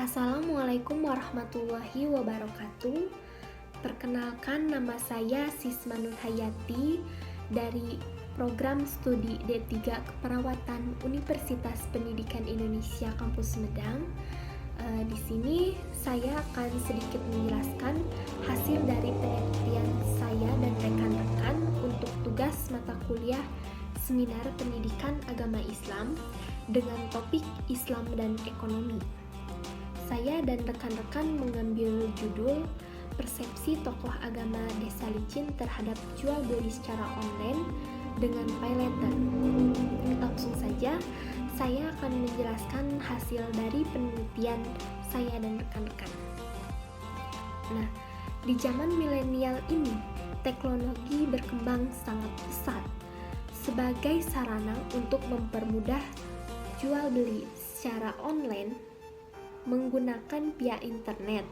Assalamualaikum warahmatullahi wabarakatuh. Perkenalkan, nama saya Sisma Nurhayati dari program studi D3 Keperawatan Universitas Pendidikan Indonesia Kampus Sumedang. Di sini saya akan sedikit menjelaskan hasil dari penelitian saya dan rekan-rekan untuk tugas mata kuliah Seminar Pendidikan Agama Islam dengan topik Islam dan Ekonomi. Saya dan rekan-rekan mengambil judul Persepsi Tokoh Agama Desa Licin Terhadap Jual Beli Secara Online dengan Paylater. Langsung saja, saya akan menjelaskan hasil dari penelitian saya dan rekan-rekan. Nah, di zaman milenial ini, teknologi berkembang sangat pesat sebagai sarana untuk mempermudah jual beli secara online menggunakan via internet.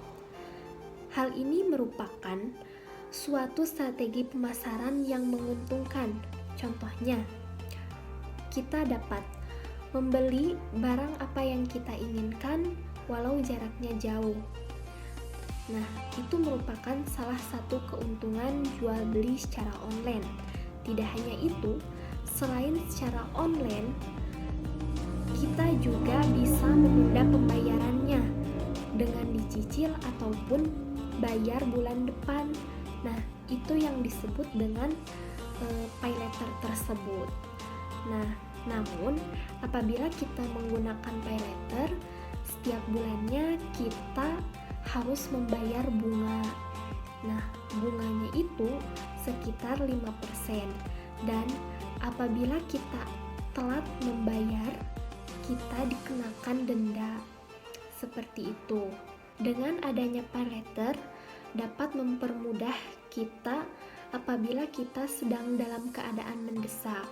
Hal ini merupakan suatu strategi pemasaran yang menguntungkan. Contohnya, kita dapat membeli barang apa yang kita inginkan walau jaraknya jauh. Nah, itu merupakan salah satu keuntungan jual beli secara online. Tidak hanya itu, selain secara online, kita juga bisa menunda pembayarannya dengan dicicil ataupun bayar bulan depan. Nah, itu yang disebut dengan Paylater tersebut. Nah, namun apabila kita menggunakan Paylater, setiap bulannya kita harus membayar bunga. Nah, bunganya itu sekitar 5%. Dan apabila kita telat membayar, kita dikenakan denda. Seperti itu. Dengan adanya Paylater dapat mempermudah kita apabila kita sedang dalam keadaan mendesak.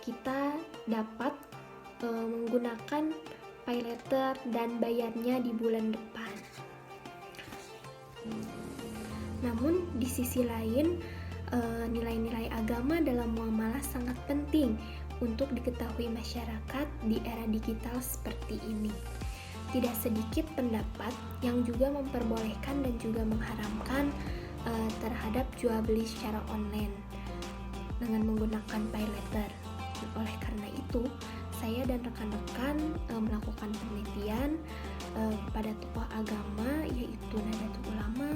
Kita dapat menggunakan Paylater dan bayarnya di bulan depan. Namun di sisi lain, nilai-nilai agama dalam muamalah sangat penting untuk diketahui masyarakat di era digital seperti ini. Tidak sedikit pendapat yang juga memperbolehkan dan juga mengharamkan terhadap jual beli secara online dengan menggunakan Paylater. Oleh karena itu, saya dan rekan-rekan melakukan penelitian pada tokoh agama yaitu Nahdlatul Ulama,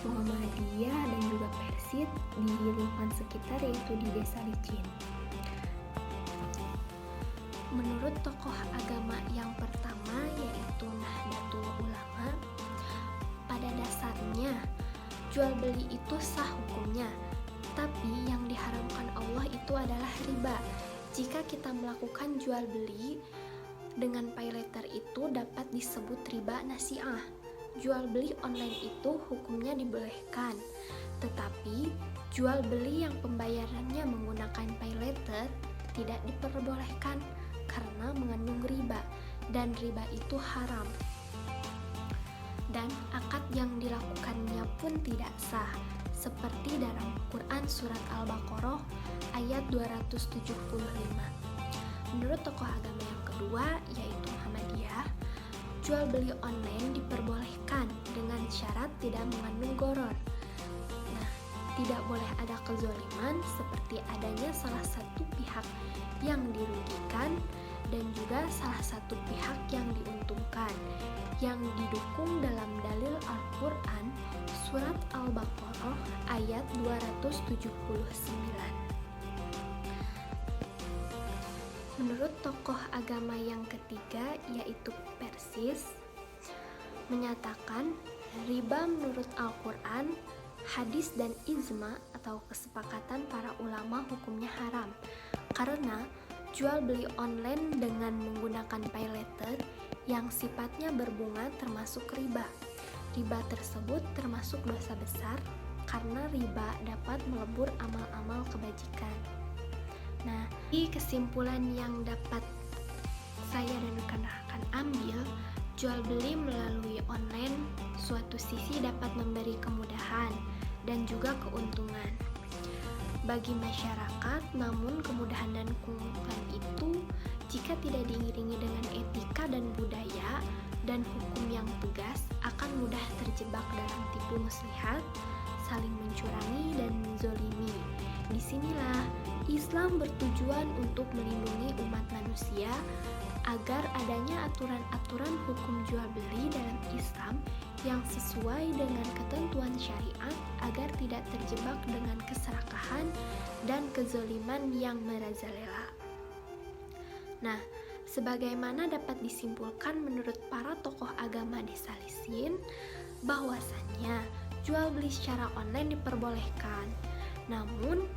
Muhammadiyah dan juga Persid di lingkungan sekitar yaitu di Desa Licin. Menurut tokoh agama yang pertama yaitu Nahdlatul Ulama, pada dasarnya jual beli itu sah hukumnya, tapi yang diharamkan Allah itu adalah riba. Jika kita melakukan jual beli dengan Paylater itu dapat disebut riba nasi'ah. Jual beli online itu hukumnya dibolehkan, tetapi jual beli yang pembayarannya menggunakan Paylater tidak diperbolehkan karena mengandung riba, dan riba itu haram. Dan akad yang dilakukannya pun tidak sah, seperti dalam Quran Surat Al-Baqarah ayat 275. Menurut tokoh agama yang kedua, yaitu Muhammadiyah, jual beli online diperbolehkan dengan syarat tidak mengandung gharar. Nah, tidak boleh ada kezaliman seperti adanya salah satu pihak yang dirugikan dan juga salah satu pihak yang diuntungkan, yang didukung dalam dalil Al-Quran Surat Al-Baqarah ayat 279. Menurut tokoh agama yang ketiga yaitu Persis, menyatakan riba menurut Al-Quran, hadis dan ijma atau kesepakatan para ulama hukumnya haram karena jual beli online dengan menggunakan Paylater yang sifatnya berbunga termasuk riba. Riba tersebut termasuk dosa besar karena riba dapat melebur amal-amal kebajikan. Nah, di kesimpulan yang dapat saya dan rekan-rekan ambil, jual beli melalui online suatu sisi dapat memberi kemudahan dan juga keuntungan bagi masyarakat, namun kemudahan dan keuntungan itu Jika tidak diiringi dengan etika dan budaya dan hukum yang tegas, akan mudah terjebak dalam tipu muslihat, saling mencurangi dan menzolimi. Disinilah Islam bertujuan untuk melindungi umat manusia agar adanya aturan-aturan hukum jual beli dalam Islam yang sesuai dengan ketentuan syariat agar tidak terjebak dengan keserakahan dan kezoliman yang merajalela. Nah, sebagaimana dapat disimpulkan menurut para tokoh agama desa Lisin, bahwasannya jual beli secara online diperbolehkan. Namun,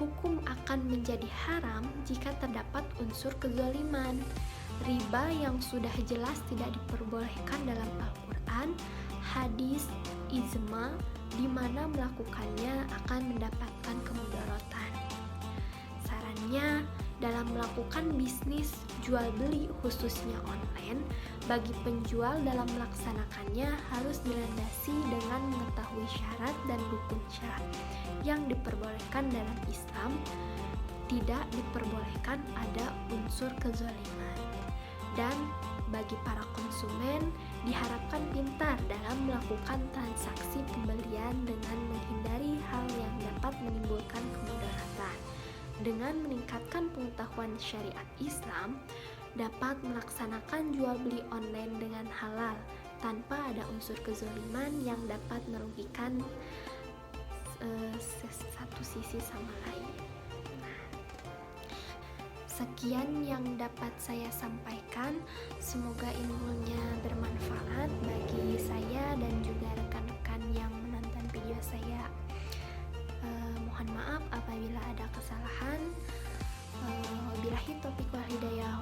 hukum akan menjadi haram jika terdapat unsur kezaliman. Riba yang sudah jelas tidak diperbolehkan dalam Al-Quran, hadis, ijma, di mana melakukannya akan mendapatkan kemudaratan. Sarannya, dalam melakukan bisnis jual beli khususnya online, bagi penjual dalam melaksanakannya harus dilandasi dengan mengetahui syarat dan rukun syarat yang diperbolehkan dalam Islam. Tidak diperbolehkan ada unsur kezaliman. Dan bagi para konsumen diharapkan pintar dalam melakukan transaksi pembelian dengan menghindari hal yang dapat menimbulkan kemudaratan. Dengan meningkatkan pengetahuan syariat Islam, dapat melaksanakan jual beli online dengan halal tanpa ada unsur kezaliman yang dapat merugikan satu sisi sama lain. Sekian yang dapat saya sampaikan. Semoga ilmunya bermanfaat bagi saya dan juga rekan-rekan yang menonton video saya. Mohon maaf apabila ada kesalahan. Wabillahi taufiq wal hidayah.